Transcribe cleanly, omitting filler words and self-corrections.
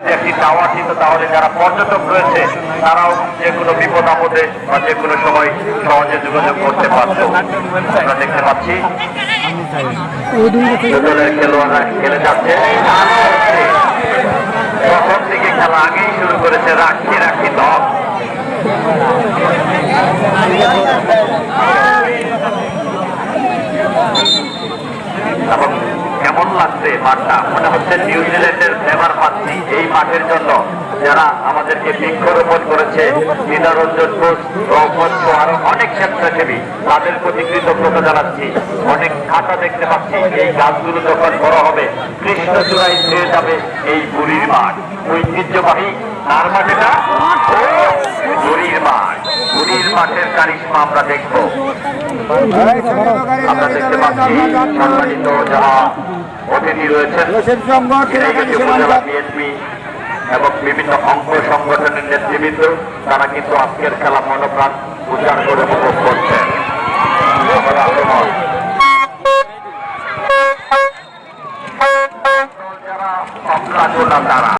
একটি টাওয়ার দিত, তাহলে যারা পর্যটক রয়েছে তারাও যে কোনো বিপদ আপদে বা যে কোনো সময় সহজে যোগাযোগ করতে পারত। আমরা দেখতে পাচ্ছি দলের খেলোয়াড়রা খেলে যাচ্ছে। প্রথম দিকে খেলা আগেই শুরু করেছে রাখি রাখি দল। এবং কেমন লাগছে মাঠটা, মনে হচ্ছে নিউজিল্যান্ডের ফ্লেভার পাচ্ছি এই মাঠের জন্য। যারা আমাদেরকে বৃক্ষরোপণ করেছে, নিদারঞ্জন ঘোষ আরো অনেক স্বেচ্ছাসেবী, তাদের প্রতি কৃতজ্ঞতা জানাচ্ছি। অনেক খাতা দেখতে পাচ্ছি, এই গাছগুলো যখন বড় হবে কৃষ্ণচূড়ায় ছেয়ে যাবে এই বুড়ির মাঠ, ঐতিহ্যবাহী তার মাঠেটা বুড়ির মাঠ। বুড়ির মাঠের কারিশমা আমরা দেখবো। আমরা দেখতে পাচ্ছি সম্মানিত যারা অতিথি রয়েছেন বিএনপি এবং বিভিন্ন অঙ্গ সংগঠনের নেতৃবৃন্দ, তারা কিন্তু আজকের খেলা মনোপ্রাণ উচ্চারণ করে উপভোগ করছেন। যারা তারা